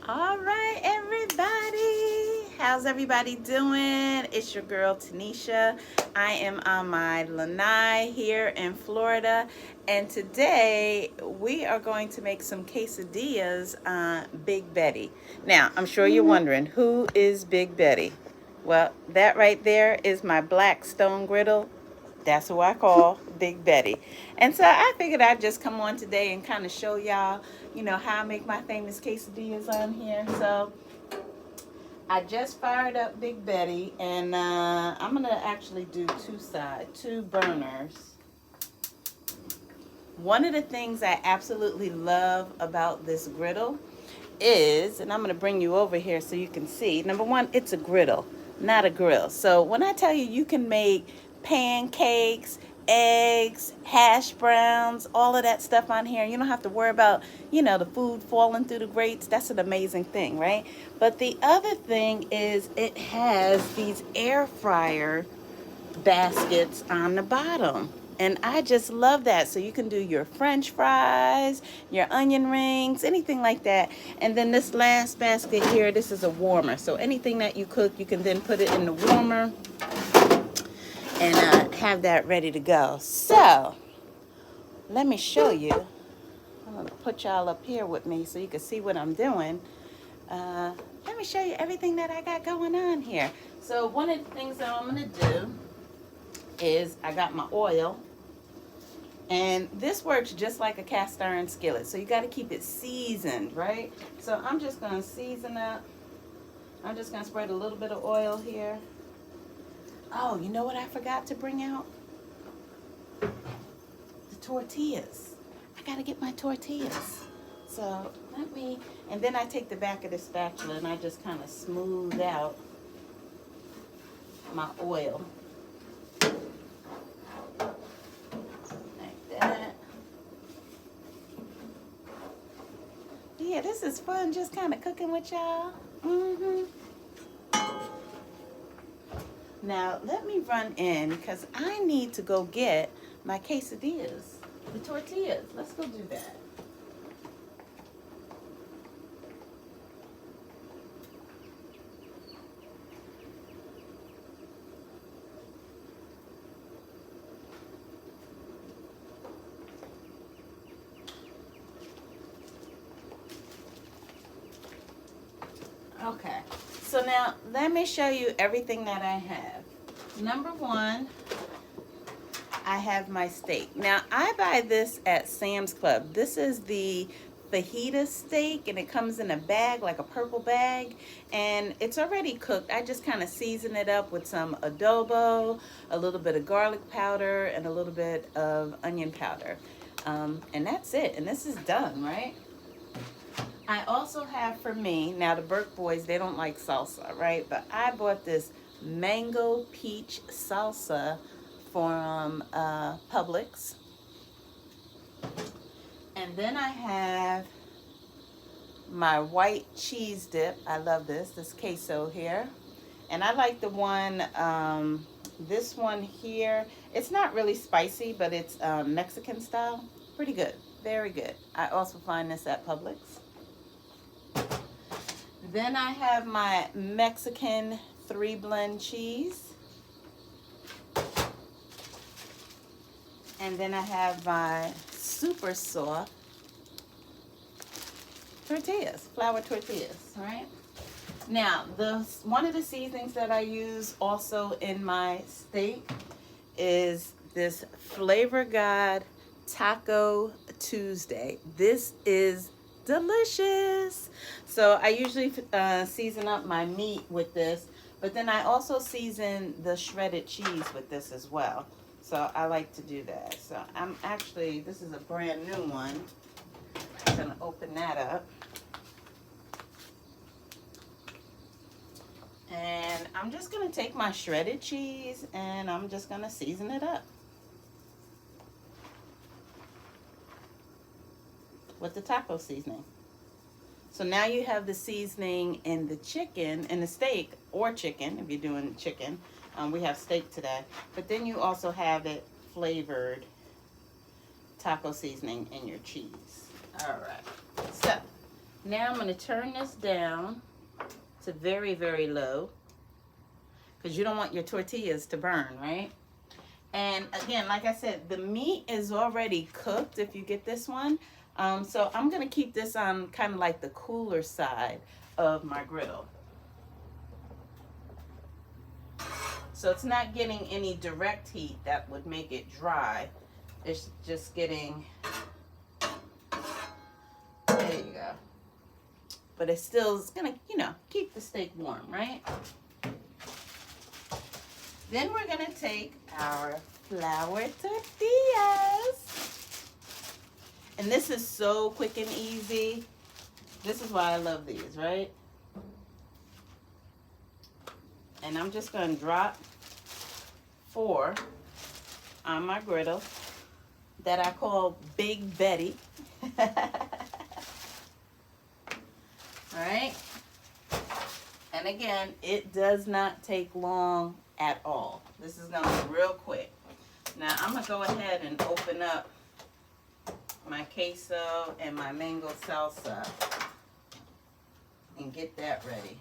All right, everybody. How's everybody doing? It's your girl, Tanisha. I am on my lanai here in Florida. And today we are going to make some quesadillas on Big Betty. Now, I'm sure you're wondering, who is Big Betty? Well, that right there is my black stone griddle. That's who I call Big Betty. And so I figured I'd just come on today and kind of show y'all, how I make my famous quesadillas on here. So I just fired up Big Betty, and I'm going to actually do two burners. One of the things I absolutely love about this griddle is, and I'm going to bring you over here so you can see, number one, it's a griddle, not a grill. So when I tell you you can make pancakes, eggs, hash browns, all of that stuff on here, you don't have to worry about, the food falling through the grates. That's an amazing thing, right? But the other thing is it has these air fryer baskets on the bottom. And I just love that. So you can do your French fries, your onion rings, anything like that. And then this last basket here, this is a warmer. So anything that you cook, you can then put it in the warmer and have that ready to go. So let me show you. I'm going to put y'all up here with me so you can see what I'm doing. Let me show you everything that I got going on here. So one of the things that I'm going to do is I got my oil, and this works just like a cast iron skillet, so you got to keep it seasoned, right? So I'm just going to season up. I'm just going to spread a little bit of oil here. Oh, you know what I forgot to bring out? The tortillas. I got to get my tortillas. So and then I take the back of the spatula and I just kind of smooth out my oil. Yeah, this is fun, just kind of cooking with y'all. Now, let me run in because I need to go get my quesadillas, the tortillas. Let's go do that. Okay, so now let me show you everything that I have. Number one, I have my steak. Now, I buy this at Sam's Club. This is the fajita steak, and it comes in a bag, like a purple bag, and it's already cooked. I just kind of season it up with some adobo, a little bit of garlic powder, and a little bit of onion powder. And that's it, and this is done, right? I also have for me, now the Burke boys, they don't like salsa, right? But I bought this mango peach salsa from Publix. And then I have my white cheese dip. I love this queso here. And I like the one, this one here. It's not really spicy, but it's Mexican style. Pretty good, very good. I also find this at Publix. Then I have my Mexican 3-blend cheese. And then I have my super soft tortillas, flour tortillas, right? Now, one of the seasonings that I use also in my steak is this Flavor God Taco Tuesday. This is delicious. So I usually season up my meat with this, but then I also season the shredded cheese with this as well. So I like to do that. So this is a brand new one. I'm gonna open that up. And I'm just gonna take my shredded cheese and I'm just gonna season it up with the taco seasoning. So now you have the seasoning in the chicken, in the steak or chicken, if you're doing chicken. We have steak today. But then you also have it flavored taco seasoning in your cheese. All right. So Now I'm going to turn this down to very, very low, because you don't want your tortillas to burn, right? And again, like I said, the meat is already cooked if you get this one. So I'm going to keep this on kind of like the cooler side of my griddle. So it's not getting any direct heat that would make it dry. It's just getting, there you go. But it still is gonna, keep the steak warm, right? Then we're gonna take our flour tortillas. And this is so quick and easy. This is why I love these, right? And I'm just gonna drop 4 on my griddle that I call Big Betty. All right. And again, it does not take long at all. This is gonna be real quick. Now I'm gonna go ahead and open up my queso and my mango salsa and get that ready,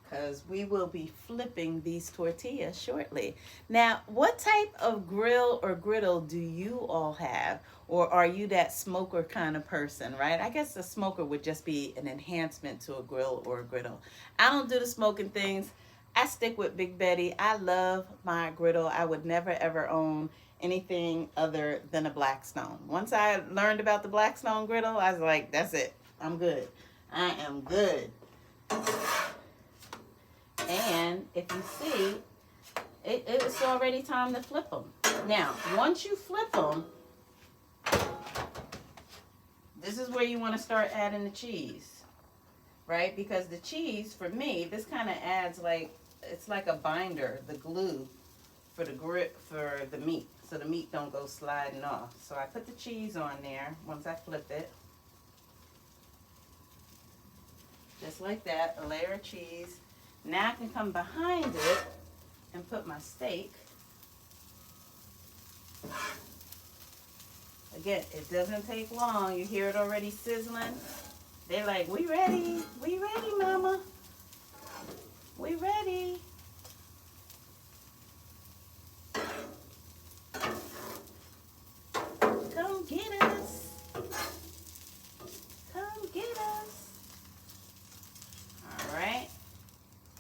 because we will be flipping these tortillas shortly. Now, what type of grill or griddle do you all have? Or are you that smoker kind of person, right? I guess the smoker would just be an enhancement to a grill or a griddle. I don't do the smoking things. I stick with Big Betty. I love my griddle. I would never ever own anything other than a Blackstone. Once I learned about the Blackstone griddle, I was like, that's it. I'm good. I am good. And if you see, it's already time to flip them. Now, once you flip them, this is where you want to start adding the cheese, right? Because the cheese, for me, this kind of adds it's like a binder, the glue for the meat, so the meat don't go sliding off. So I put the cheese on there once I flip it. Just like that, a layer of cheese. Now I can come behind it and put my steak. Again, it doesn't take long. You hear it already sizzling. They're like, we ready. We ready, mama. We ready. Come get us. Come get us. All right.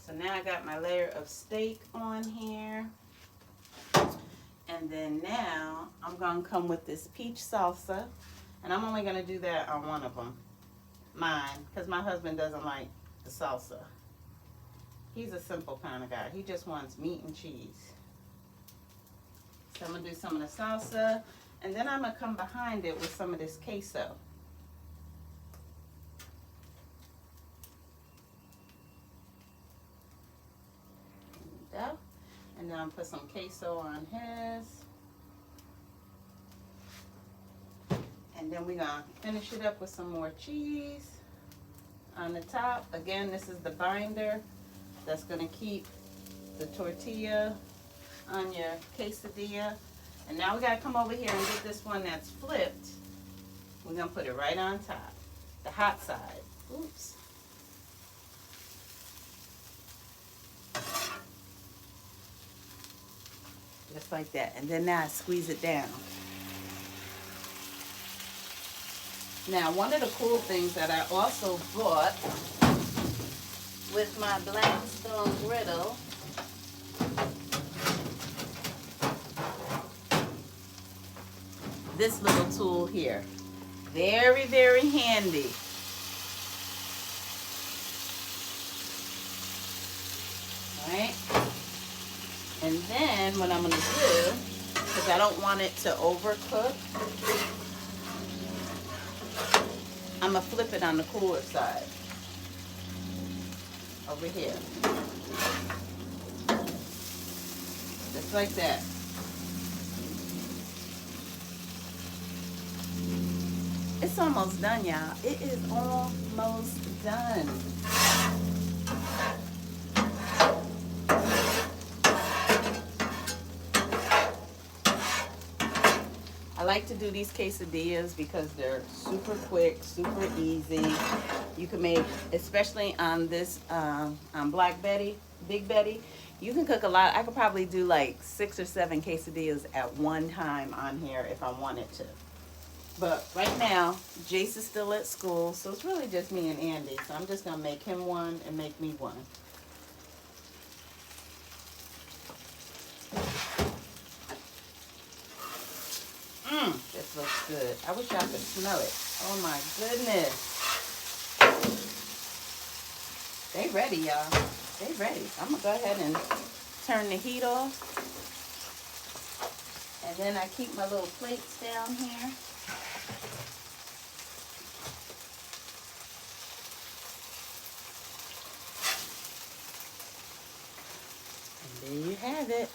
So now I got my layer of steak on here. And then now I'm going to come with this peach salsa. And I'm only going to do that on one of them. Mine. Because my husband doesn't like the salsa. He's a simple kind of guy. He just wants meat and cheese. So I'm going to do some of the salsa. And then I'm going to come behind it with some of this queso. There we go. And then I'm put some queso on his. And then we're going to finish it up with some more cheese on the top. Again, this is the binder that's going to keep the tortilla on your quesadilla. And now we got to come over here and get this one that's flipped. We're going to put it right on top, the hot side. Oops. Just like that. And then now I squeeze it down. Now, one of the cool things that I also bought with my Blackstone griddle this little tool here. Very, very handy. All right. And then what I'm going to do, because I don't want it to overcook, I'm going to flip it on the cooler side. Over here. Just like that. It's almost done, y'all. It is almost done. I like to do these quesadillas because they're super quick, super easy. You can make, especially on this, on Black Betty, Big Betty, you can cook a lot. I could probably do like 6 or 7 quesadillas at one time on here if I wanted to. But right now, Jace is still at school, so it's really just me and Andy. So I'm just going to make him one and make me one. This looks good. I wish y'all could smell it. Oh my goodness. They ready, y'all. They ready. I'm going to go ahead and turn the heat off. And then I keep my little plates down here. And there you have it.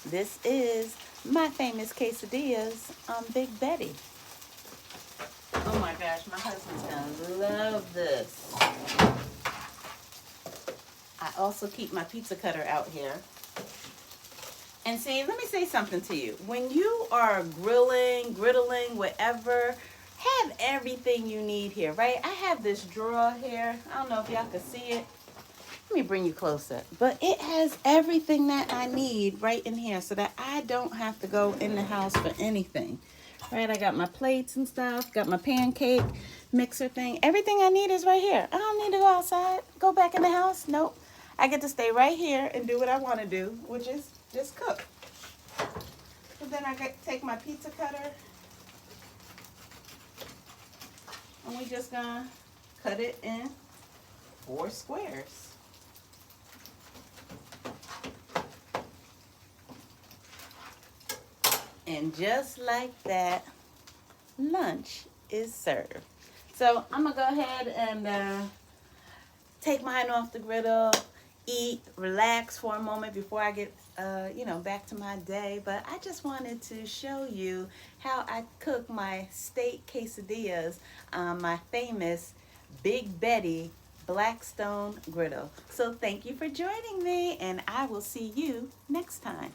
This is my famous quesadillas on Big Betty. Oh my gosh, my husband's gonna love this. I also keep my pizza cutter out here. And see, let me say something to you. When you are grilling, griddling, whatever, have everything you need here, right? I have this drawer here. I don't know if y'all can see it. Let me bring you closer. But it has everything that I need right in here so that I don't have to go in the house for anything. Right, I got my plates and stuff, got my pancake mixer thing. Everything I need is right here. I don't need to go outside, go back in the house. Nope. I get to stay right here and do what I want to do, which is just cook. So then I take my pizza cutter and we just gonna cut it in 4 squares. And just like that, lunch is served. So I'm gonna go ahead and take mine off the griddle, eat, relax for a moment before I get back to my day. But I just wanted to show you how I cook my steak quesadillas on my famous Big Betty Blackstone griddle. So thank you for joining me, and I will see you next time.